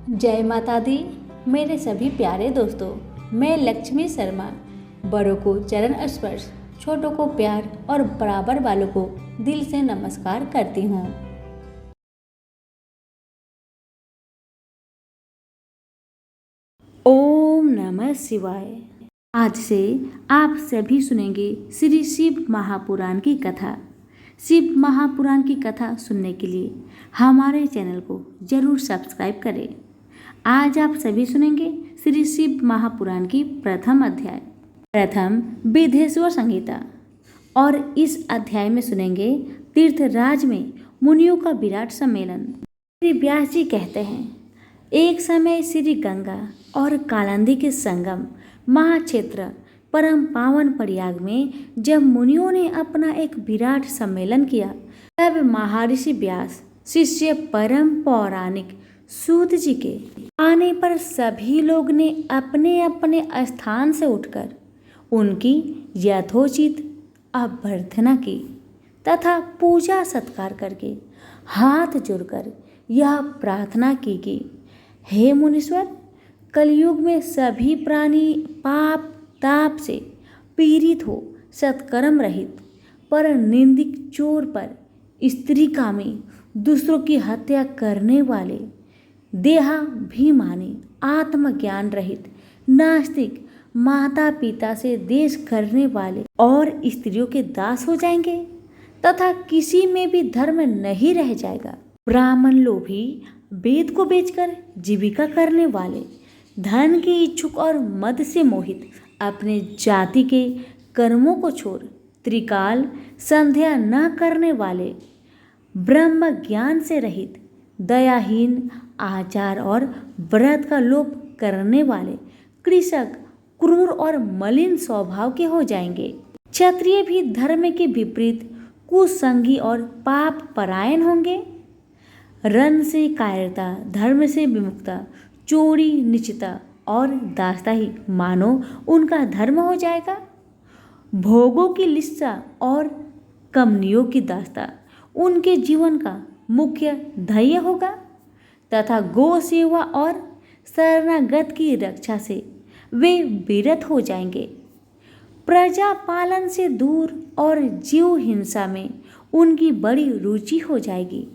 जय माता दी। मेरे सभी प्यारे दोस्तों, मैं लक्ष्मी शर्मा बड़ों को चरण स्पर्श, छोटों को प्यार और बराबर वालों को दिल से नमस्कार करती हूँ। ओम नमः शिवाय। आज से आप सभी सुनेंगे श्री शिव महापुराण की कथा। शिव महापुराण की कथा सुनने के लिए हमारे चैनल को जरूर सब्सक्राइब करें। आज आप सभी सुनेंगे श्री शिव महापुराण की प्रथम अध्याय, प्रथम विधेश्वर संहिता। और इस अध्याय में सुनेंगे तीर्थराज में मुनियों का विराट सम्मेलन। श्री व्यास जी कहते हैं, एक समय श्री गंगा और कालिंदी के संगम महाक्षेत्र परम पावन प्रयाग में जब मुनियों ने अपना एक विराट सम्मेलन किया, तब महर्षि व्यास शिष्य परम पौराणिक सूत जी के आने पर सभी लोग ने अपने अपने स्थान से उठकर उनकी यथोचित अभ्यर्थना की तथा पूजा सत्कार करके हाथ जोड़कर यह प्रार्थना की कि हे मुनीश्वर, कलयुग में सभी प्राणी पाप ताप से पीड़ित हो सत्कर्म रहित, पर निंदिक चोर पर स्त्री कामी, दूसरों की हत्या करने वाले, देहाभिमानी, आत्मज्ञान रहित, नास्तिक, माता पिता से देश करने वाले और स्त्रियों के दास हो जाएंगे तथा किसी में भी धर्म नहीं रह जाएगा। ब्राह्मण लोभी, वेद को बेचकर जीविका करने वाले, धन के इच्छुक और मद से मोहित, अपने जाति के कर्मों को छोड़ त्रिकाल संध्या न करने वाले, ब्रह्म ज्ञान से रहित, दयाहीन, आचार और व्रत का लोप करने वाले, कृषक, क्रूर और मलिन स्वभाव के हो जाएंगे। क्षत्रिय भी धर्म के विपरीत कुसंगी और पाप परायण होंगे। रन से कायरता, धर्म से विमुखता, चोरी, नीचता और दास्ताही मानो उनका धर्म हो जाएगा। भोगों की लिस्सा और कमनियों की दास्ता उनके जीवन का मुख्य ध्येय होगा तथा गो सेवा और शरणागत की रक्षा से वे विरत हो जाएंगे। प्रजा पालन से दूर और जीव हिंसा में उनकी बड़ी रुचि हो जाएगी।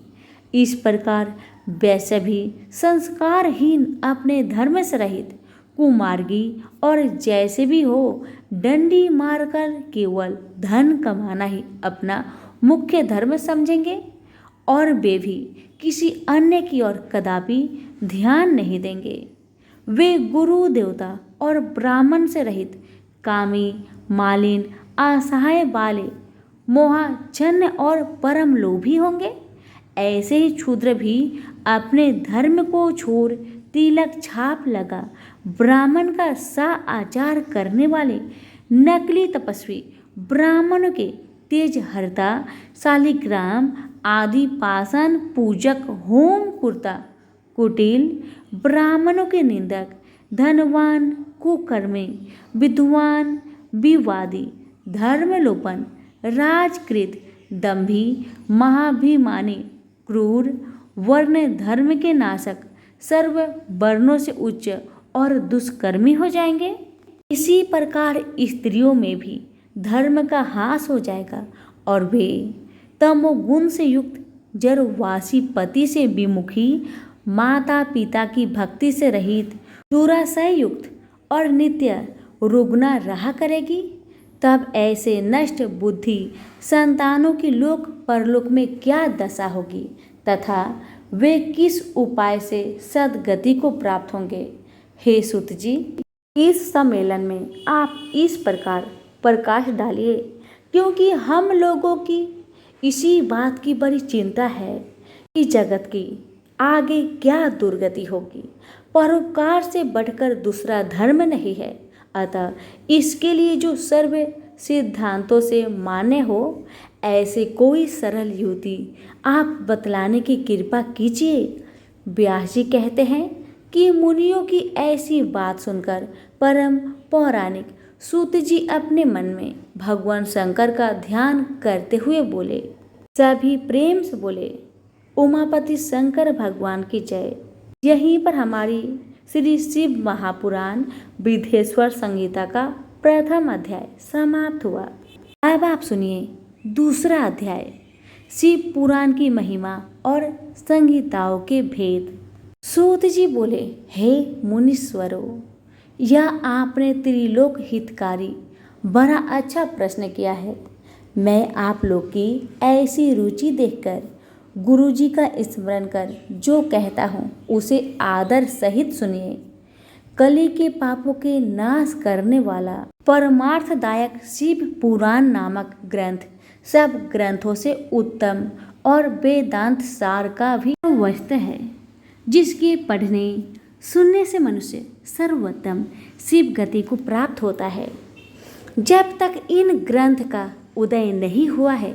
इस प्रकार वैसे भी संस्कारहीन, अपने धर्म से रहित, कुमार्गी और जैसे भी हो डंडी मारकर केवल धन कमाना ही अपना मुख्य धर्म समझेंगे और वे भी किसी अन्य की ओर कदापि ध्यान नहीं देंगे। वे गुरु देवता और ब्राह्मण से रहित, कामी, मालिन, असहाय वाले, मोहाच्छन्न और परम लोभी होंगे। ऐसे ही क्षुद्र भी अपने धर्म को छोड़ तिलक छाप लगा ब्राह्मण का सा आचार करने वाले, नकली तपस्वी, ब्राह्मणों के तेज हरता, शालिग्राम आदि पाषाण पूजक, होम कुर्ता, कुटिल, ब्राह्मणों के निंदक, धनवान, कुकर्मी, विद्वान, विवादी, धर्मलोपन, राजकृत, दंभी, महाभिमानी, क्रूर, वर्ण धर्म के नाशक, सर्व वर्णों से उच्च और दुष्कर्मी हो जाएंगे। इसी प्रकार स्त्रियों में भी धर्म का ह्रास हो जाएगा और वे तमोगुण से युक्त, जरवासी पति से विमुखी, माता पिता की भक्ति से रहित, दुराशय युक्त और नित्य रुग्ना रहा करेगी। तब ऐसे नष्ट बुद्धि संतानों की लोक परलोक में क्या दशा होगी तथा वे किस उपाय से सद्गति को प्राप्त होंगे। हे सूत जी, इस सम्मेलन में आप इस प्रकार प्रकाश डालिए, क्योंकि हम लोगों की इसी बात की बड़ी चिंता है कि जगत की आगे क्या दुर्गति होगी। परोपकार से बढ़कर दूसरा धर्म नहीं है, अतः इसके लिए जो सर्व सिद्धांतों से मान्य हो, ऐसे कोई सरल युक्ति आप बतलाने की कृपा कीजिए। व्यास जी कहते हैं कि मुनियों की ऐसी बात सुनकर परम पौराणिक सूत जी अपने मन में भगवान शंकर का ध्यान करते हुए बोले। सभी प्रेम से बोले, उमापति शंकर भगवान की जय। यहीं पर हमारी श्री शिव महापुराण विधेश्वर संहिता का प्रथम अध्याय समाप्त हुआ। अब आप सुनिए दूसरा अध्याय, शिव पुराण की महिमा और संहिताओं के भेद। सूत जी बोले, हे मुनीश्वरों, यह आपने त्रिलोक हितकारी बड़ा अच्छा प्रश्न किया है। मैं आप लोग की ऐसी रुचि देखकर गुरु जी का स्मरण कर जो कहता हूँ उसे आदर सहित सुनिए। कली के पापों के नाश करने वाला परमार्थदायक शिव पुराण नामक ग्रंथ सब ग्रंथों से उत्तम और वेदांत सार का भी वस्तु है, जिसके पढ़ने सुनने से मनुष्य सर्वोत्तम शिव गति को प्राप्त होता है। जब तक इन ग्रंथ का उदय नहीं हुआ है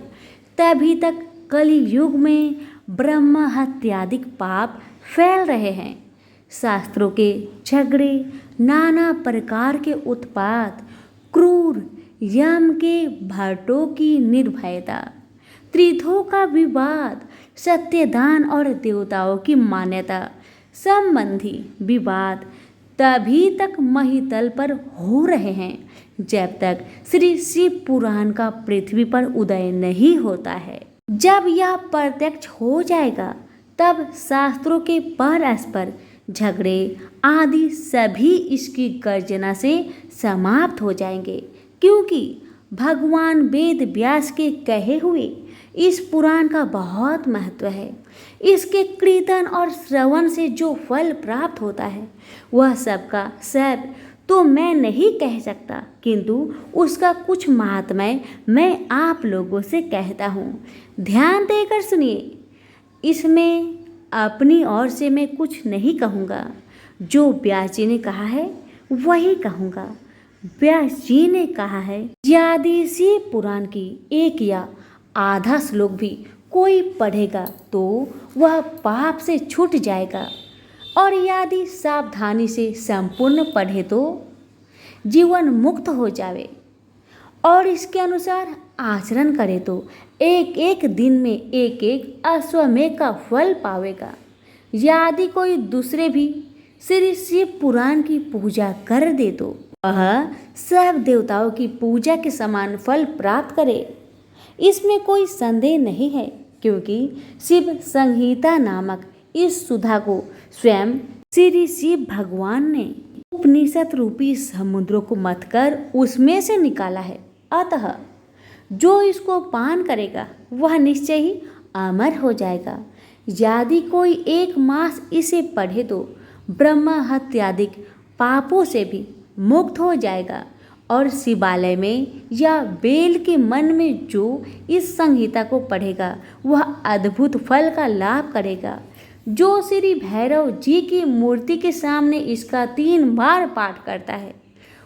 तभी तक कलि युग में ब्रह्म हत्यादिक पाप फैल रहे हैं। शास्त्रों के झगड़े, नाना प्रकार के उत्पात, क्रूर यम के भट्टों की निर्भयता, त्रिधों का विवाद, सत्यदान और देवताओं की मान्यता संबंधी विवाद तभी तक महितल पर हो रहे हैं जब तक श्री शिव पुराण का पृथ्वी पर उदय नहीं होता है। जब यह प्रत्यक्ष हो जाएगा तब शास्त्रों के परस्पर झगड़े आदि सभी इसकी गर्जना से समाप्त हो जाएंगे, क्योंकि भगवान वेद व्यास के कहे हुए इस पुराण का बहुत महत्व है। इसके कीर्तन और श्रवण से जो फल प्राप्त होता है वह सबका सब तो मैं नहीं कह सकता, किंतु उसका कुछ महात्म्य मैं आप लोगों से कहता हूँ। ध्यान देकर सुनिए। इसमें अपनी ओर से मैं कुछ नहीं कहूँगा, जो व्यास जी ने कहा है वही कहूँगा। व्यास जी ने कहा है, यदि शिव पुराण की एक या आधा श्लोक भी कोई पढ़ेगा तो वह पाप से छूट जाएगा, और यदि सावधानी से संपूर्ण पढ़े तो जीवन मुक्त हो जावे, और इसके अनुसार आचरण करे तो एक एक दिन में एक एक अश्वमेध का फल पावेगा। यदि कोई दूसरे भी श्री शिव पुराण की पूजा कर दे तो वह सब देवताओं की पूजा के समान फल प्राप्त करे। इसमें कोई संदेह नहीं है, क्योंकि शिव संहिता नामक इस सुधा को स्वयं श्री शिव भगवान ने उपनिषद रूपी समुद्रों को मथकर उसमें से निकाला है। अतः जो इसको पान करेगा वह निश्चय ही अमर हो जाएगा। यदि कोई एक मास इसे पढ़े तो ब्रह्म हत्यादिक पापों से भी मुक्त हो जाएगा, और शिवालय में या बेल के मन में जो इस संहिता को पढ़ेगा वह अद्भुत फल का लाभ करेगा। जो श्री भैरव जी की मूर्ति के सामने इसका 3 बार पाठ करता है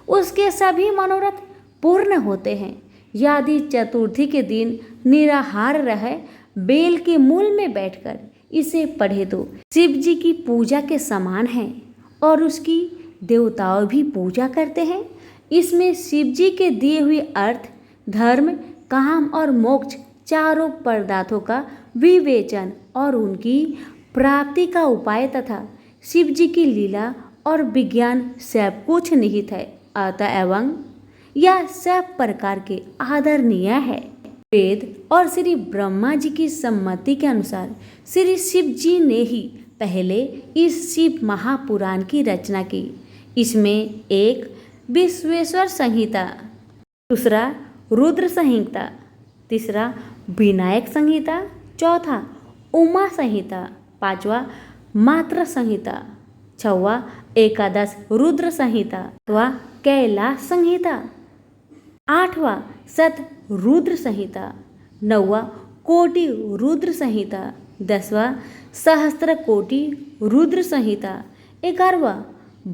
उसके सभी मनोरथ पूर्ण होते हैं। यदि चतुर्थी के दिन निराहार रहे बेल के मूल में बैठकर इसे पढ़े तो शिव जी की पूजा के समान है, और उसकी देवताओं भी पूजा करते हैं। इसमें शिव जी के दिए हुए अर्थ, धर्म, काम और मोक्ष चारों पदार्थों का विवेचन और उनकी प्राप्ति का उपाय तथा शिव जी की लीला और विज्ञान सब कुछ निहित है। अतः एवं यह सब प्रकार के आदरणीय है। वेद और श्री ब्रह्मा जी की सम्मति के अनुसार श्री शिव जी ने ही पहले इस शिव महापुराण की रचना की। इसमें एक विश्वेश्वर संहिता, दूसरा रुद्र संहिता, तीसरा विनायक संहिता, चौथा उमा संहिता, पांचवा मात्र संहिता, छठवा एकादश रुद्र संहिता अथवा कैलाश संहिता, आठवां सत रुद्र संहिता, नौवा कोटि रुद्र संहिता, 10वां सहस्त्र कोटि रुद्र संहिता, 11वां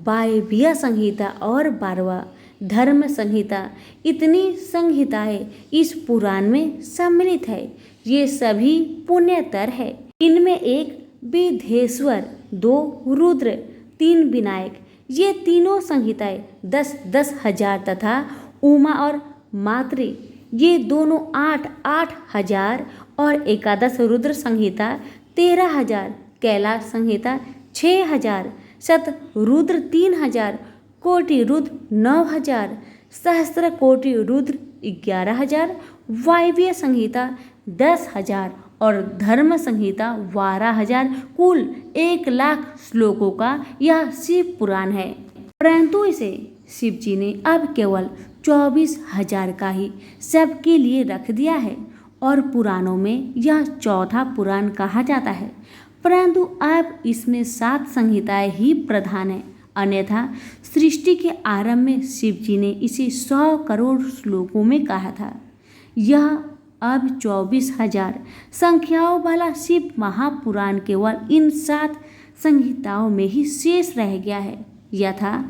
वायव्य संहिता और 12वां धर्म संहिता। इतनी संहिताएं इस पुराण में सम्मिलित है। ये सभी पुण्यतर है। इनमें एक विधेश्वर, 2 रुद्र, 3 विनायक, ये तीनों संहिताएं 10-10 हजार तथा उमा और मातृ ये दोनों 8-8 हजार और एकादश रुद्र संहिता 13,000, कैलाश संहिता 6,000, शतरुद्र 3,000, कोटि रुद्र 9,000, सहस्त्र कोटि रुद्र 11,000, वायव्य संहिता 10,000 और धर्म संहिता 12,000, कुल 1,00,000 श्लोकों का यह शिव पुराण है। परंतु इसे शिव जी ने अब केवल 24,000 का ही सबके लिए रख दिया है और पुराणों में यह चौथा पुराण कहा जाता है। परंतु अब इसमें 7 संहिताएं ही प्रधान है। अन्यथा सृष्टि के आरंभ में शिव जी ने इसे 100 करोड़ श्लोकों में कहा था। यह अब 24,000 संख्याओं वाला शिव महापुराण केवल इन 7 संहिताओं में ही शेष रह गया है। यथा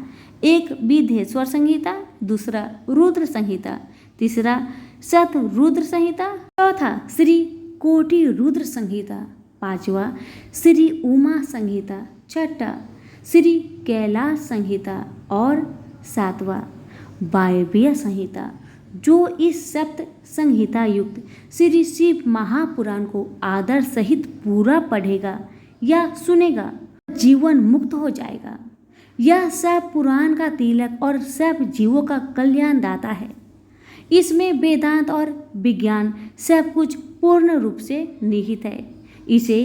एक विधेश्वर संहिता, दूसरा रुद्र संहिता, तीसरा शतरुद्र संहिता, चौथा श्री कोटि रुद्र संहिता, पांचवा श्री उमा संहिता, छठा श्री कैलाश संहिता और सातवां वायव्य संहिता। जो इस सप्त संहिता युक्त श्री शिव महापुराण को आदर सहित पूरा पढ़ेगा या सुनेगा जीवन मुक्त हो जाएगा। यह सब पुराण का तिलक और सब जीवों का कल्याण दाता है। इसमें वेदांत और विज्ञान सब कुछ पूर्ण रूप से निहित है। इसे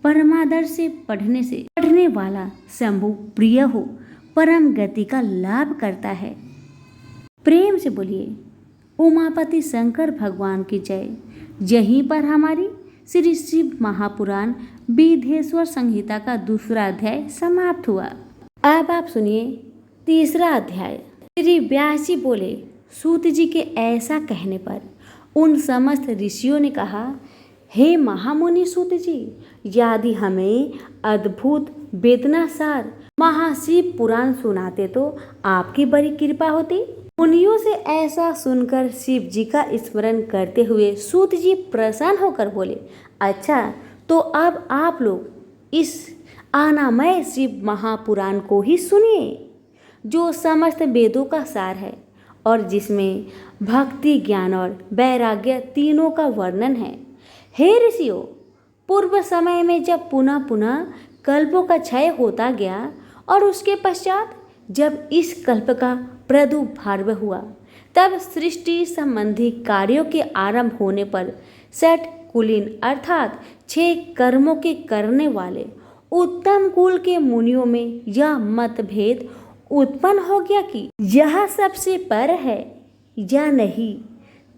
परमादर से पढ़ने वाला शंभु प्रिय हो परम गति का लाभ करता है। प्रेम से बोलिए उमापति शंकर भगवान की जय। यहीं पर हमारी श्री शिव महापुराण विधेश्वर संहिता का दूसरा अध्याय समाप्त हुआ। अब आप सुनिए तीसरा अध्याय। श्री व्यास जी बोले, सूत जी के ऐसा कहने पर उन समस्त ऋषियों ने कहा, हे महामुनि सूत जी, यदि हमें अद्भुत वेदनासार महाशिव पुराण सुनाते तो आपकी बड़ी कृपा होती। मुनियों से ऐसा सुनकर शिव जी का स्मरण करते हुए सूत जी प्रसन्न होकर बोले, अच्छा तो अब आप लोग इस आनामय शिव महापुराण को ही सुनिए, जो समस्त वेदों का सार है और जिसमें भक्ति, ज्ञान और वैराग्य तीनों का वर्णन है। हे ऋषियों, पूर्व समय में जब पुनः पुनः कल्पों का क्षय होता गया और उसके पश्चात जब इस कल्प का प्रादुर्भाव हुआ, तब सृष्टि संबंधी कार्यों के आरंभ होने पर 6 कुलीन अर्थात 6 कर्मों के करने वाले उत्तम कुल के मुनियों में यह मतभेद उत्पन्न हो गया कि यह सबसे पर है या नहीं।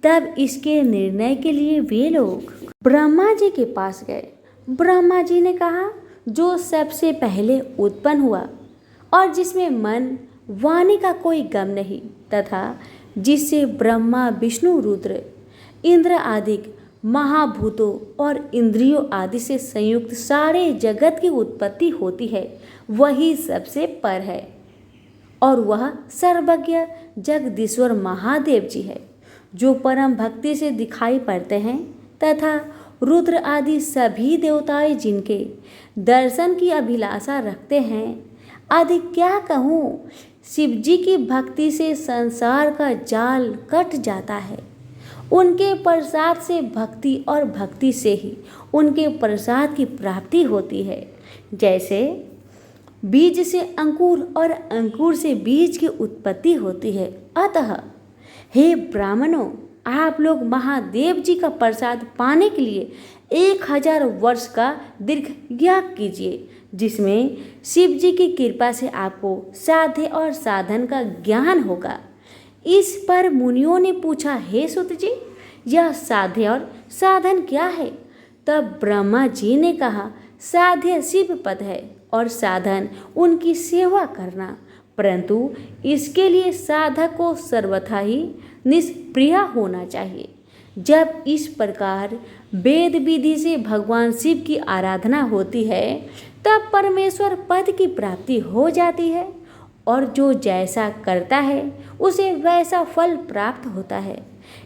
तब इसके निर्णय के लिए वे लोग ब्रह्मा जी के पास गए। ब्रह्मा जी ने कहा, जो सबसे पहले उत्पन्न हुआ और जिसमें मन वाणी का कोई गम नहीं तथा जिससे ब्रह्मा, विष्णु, रुद्र, इंद्र आदि महाभूतों और इंद्रियों आदि से संयुक्त सारे जगत की उत्पत्ति होती है, वही सबसे पर है और वह सर्वज्ञ जगदीश्वर महादेव जी है, जो परम भक्ति से दिखाई पड़ते हैं तथा रुद्र आदि सभी देवताएं जिनके दर्शन की अभिलाषा रखते हैं। अधिक क्या कहूँ, शिव जी की भक्ति से संसार का जाल कट जाता है। उनके प्रसाद से भक्ति और भक्ति से ही उनके प्रसाद की प्राप्ति होती है। जैसे बीज से अंकुर और अंकुर से बीज की उत्पत्ति होती है। अतः हे ब्राह्मणों, आप लोग महादेव जी का प्रसाद पाने के लिए 1000 वर्ष का दीर्घ याग कीजिए, जिसमें शिव जी की कृपा से आपको साध्य और साधन का ज्ञान होगा। इस पर मुनियों ने पूछा, हे सुत जी, यह साध्य और साधन क्या है? तब ब्रह्मा जी ने कहा, साध्य शिव पद है और साधन उनकी सेवा करना, परंतु इसके लिए साधक को सर्वथा ही निष्प्रिय होना चाहिए। जब इस प्रकार वेद विधि से भगवान शिव की आराधना होती है, तब परमेश्वर पद की प्राप्ति हो जाती है और जो जैसा करता है उसे वैसा फल प्राप्त होता है।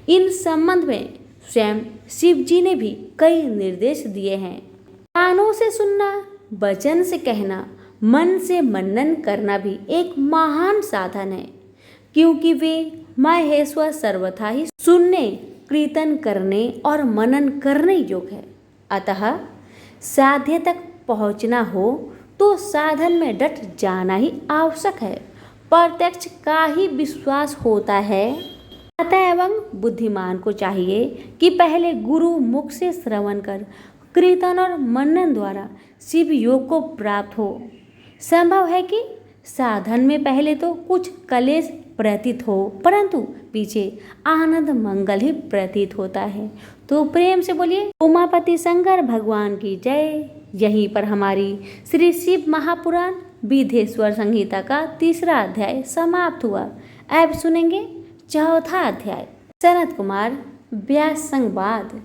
इन संबंध में स्वयं शिव जी ने भी कई निर्देश दिए हैं। कानों से सुनना, वचन से कहना, मन से मनन करना भी एक महान साधन है, क्योंकि वे महेश्वर सर्वथा ही सुनने, कीर्तन करने और मनन करने योग्य है। अतः साध्य तक पहुँचना हो तो साधन में डट जाना ही आवश्यक है। प्रत्यक्ष का ही विश्वास होता है। अतः एवं बुद्धिमान को चाहिए कि पहले गुरु मुख से श्रवण कर कीर्तन और मनन द्वारा शिव योग को प्राप्त हो। संभव है कि साधन में पहले तो कुछ क्लेश प्रतीत हो, परंतु पीछे आनंद मंगल ही प्रतीत होता है। तो प्रेम से बोलिए उमापति शंकर भगवान की जय। यहीं पर हमारी श्री शिव महापुराण विधेश्वर संहिता का 3रा अध्याय समाप्त हुआ। अब सुनेंगे 4था अध्याय। सनत कुमार व्यास संवाद।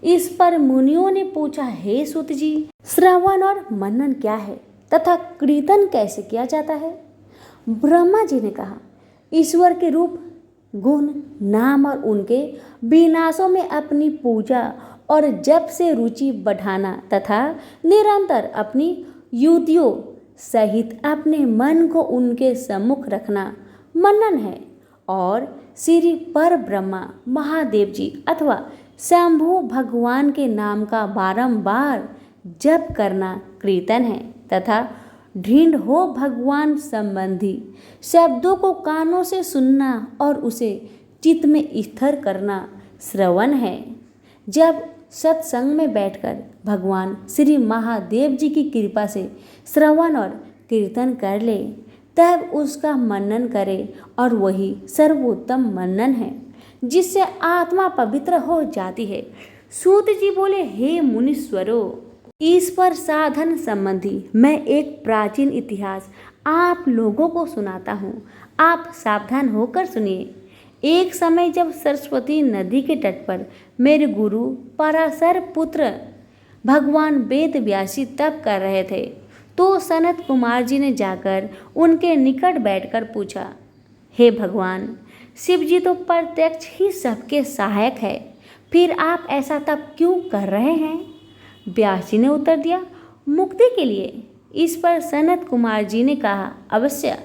इस पर मुनियों ने पूछा, हे सूत जी, श्रवण और मनन क्या है तथा कीर्तन कैसे किया जाता है? ब्रह्मा जी ने कहा, ईश्वर के रूप, गुण, नाम और उनके विनाशों में अपनी पूजा और जप से रुचि बढ़ाना तथा निरंतर अपनी युतियों सहित अपने मन को उनके सम्मुख रखना मनन है। और श्री पर ब्रह्मा महादेव जी अथवा शंभु भगवान के नाम का बारंबार जप करना कीर्तन है तथा ढींढ हो भगवान संबंधी शब्दों को कानों से सुनना और उसे चित्त में स्थिर करना श्रवण है। जब सत्संग में बैठकर भगवान श्री महादेव जी की कृपा से श्रवण और कीर्तन कर ले, तब उसका मनन करे और वही सर्वोत्तम मनन है जिससे आत्मा पवित्र हो जाती है। सूत जी बोले, हे मुनीश्वरों, इस पर साधन संबंधी मैं एक प्राचीन इतिहास आप लोगों को सुनाता हूँ। आप सावधान होकर सुनिए। एक समय जब सरस्वती नदी के तट पर मेरे गुरु पराशर पुत्र भगवान वेद व्यासी तप कर रहे थे, तो सनत कुमार जी ने जाकर उनके निकट बैठकर पूछा, हे भगवान, शिव जी तो प्रत्यक्ष ही सबके सहायक है, फिर आप ऐसा तप क्यों कर रहे हैं? व्यास जी ने उत्तर दिया, मुक्ति के लिए। इस पर सनत कुमार जी ने कहा, अवश्य,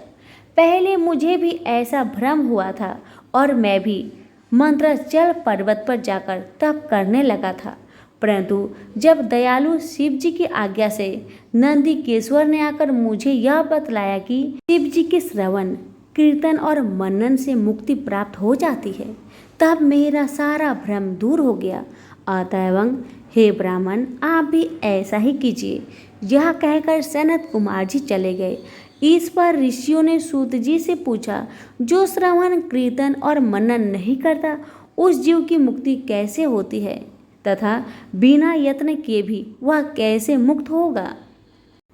पहले मुझे भी ऐसा भ्रम हुआ था और मैं भी मंत्राचल पर्वत पर जाकर तप करने लगा था, परंतु जब दयालु शिव जी की आज्ञा से नंदीकेश्वर ने आकर मुझे यह बतलाया कि शिव जी के श्रवण, कीर्तन और मनन से मुक्ति प्राप्त हो जाती है, तब मेरा सारा भ्रम दूर हो गया। अतएव हे ब्राह्मण, आप भी ऐसा ही कीजिए। यह कहकर सनत कुमार जी चले गए। इस पर ऋषियों ने सूत जी से पूछा, जो श्रवण, कीर्तन और मनन नहीं करता, उस जीव की मुक्ति कैसे होती है तथा बिना यत्न किए भी वह कैसे मुक्त होगा?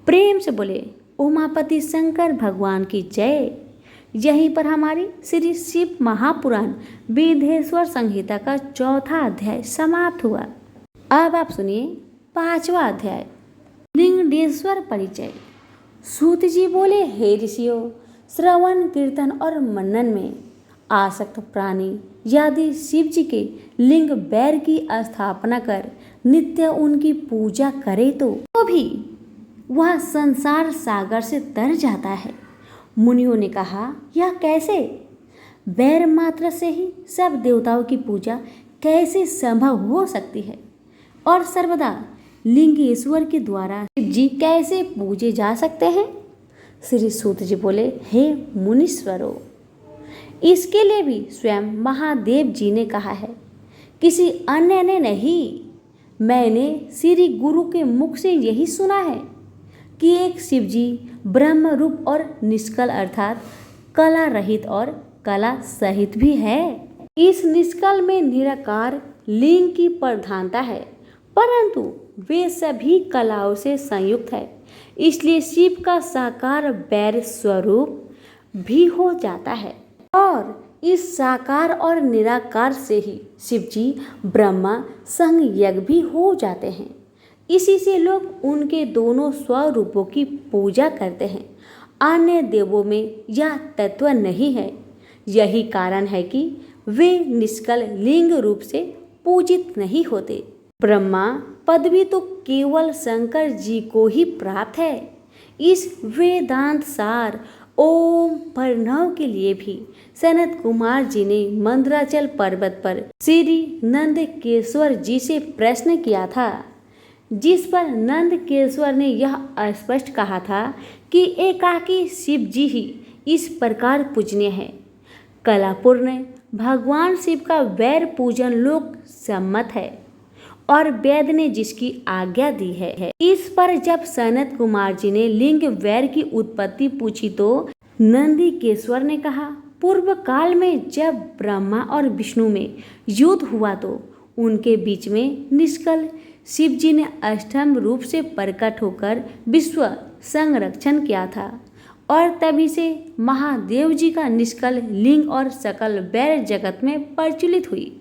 प्रेम से बोले उमापति शंकर भगवान की जय। यहीं पर हमारी श्री शिव महापुराण विधेश्वर संहिता का 4था अध्याय समाप्त हुआ। अब आप सुनिए 5वां अध्याय, लिंगेश्वर परिचय। सूत जी बोले, हे ऋषियों, श्रवण, कीर्तन और मनन में आसक्त प्राणी यदि शिव जी के लिंग बैर की स्थापना कर नित्य उनकी पूजा करे तो भी वह संसार सागर से तर जाता है। मुनियों ने कहा, यह कैसे? बैर मात्र से ही सब देवताओं की पूजा कैसे संभव हो सकती है और सर्वदा लिंगेश्वर के द्वारा शिव जी कैसे पूजे जा सकते हैं? श्री सूत जी बोले, हे मुनीश्वरों, इसके लिए भी स्वयं महादेव जी ने कहा है, किसी अन्य ने नहीं। मैंने श्री गुरु के मुख से यही सुना है कि एक शिव जी ब्रह्म रूप और निष्कल अर्थात कला रहित और कला सहित भी है। इस निष्कल में निराकार लिंग की प्रधानता है, परंतु वे सभी कलाओं से संयुक्त है, इसलिए शिव का साकार बैर स्वरूप भी हो जाता है। और इस साकार और निराकार से ही शिव जी ब्रह्मा संग यज्ञ भी हो जाते हैं। इसी से लोग उनके दोनों स्वरूपों की पूजा करते हैं। अन्य देवों में यह तत्व नहीं है। यही कारण है कि वे निष्कल लिंग रूप से पूजित नहीं होते। ब्रह्मा पदवी तो केवल शंकर जी को ही प्राप्त है। इस वेदांत सार ओम प्रणव के लिए भी सनत कुमार जी ने मंदराचल पर्वत पर श्री नंदकेश्वर जी से प्रश्न किया था, जिस पर नंदकेश्वर ने यह स्पष्ट कहा था कि एकाकी शिव जी ही इस प्रकार पूजनीय है। कलापुर ने भगवान शिव का वैर पूजन लोक सम्मत है और वेद ने जिसकी आज्ञा दी है। इस पर जब सनत कुमार जी ने लिंग वैर की उत्पत्ति पूछी तो नंदीकेश्वर ने कहा, पूर्व काल में जब ब्रह्मा और विष्णु में युद्ध हुआ तो उनके बीच में निष्कल शिव जी ने अष्टम रूप से प्रकट होकर विश्व संरक्षण किया था और तभी से महादेव जी का निष्कल लिंग और सकल वैर जगत में प्रचलित हुई।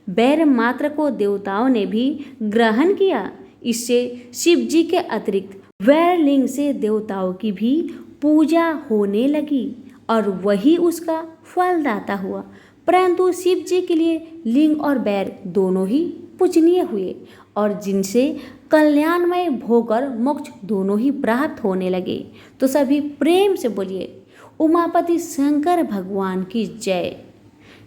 वैर मात्र को देवताओं ने भी ग्रहण किया। इससे शिव जी के अतिरिक्त वैर लिंग से देवताओं की भी पूजा होने लगी और वही उसका फलदाता हुआ। परंतु शिव जी के लिए लिंग और वैर दोनों ही पूजनीय हुए और जिनसे कल्याणमय भोग और मोक्ष दोनों ही प्राप्त होने लगे। तो सभी प्रेम से बोलिए उमापति शंकर भगवान की जय।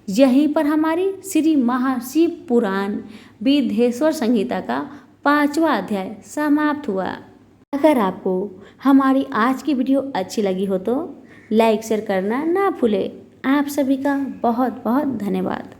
यहीं पर हमारी श्री महाशिव पुराण विदेश्वर संहिता का 5वां अध्याय समाप्त हुआ। अगर आपको हमारी आज की वीडियो अच्छी लगी हो तो लाइक शेयर करना ना भूलें। आप सभी का बहुत बहुत धन्यवाद।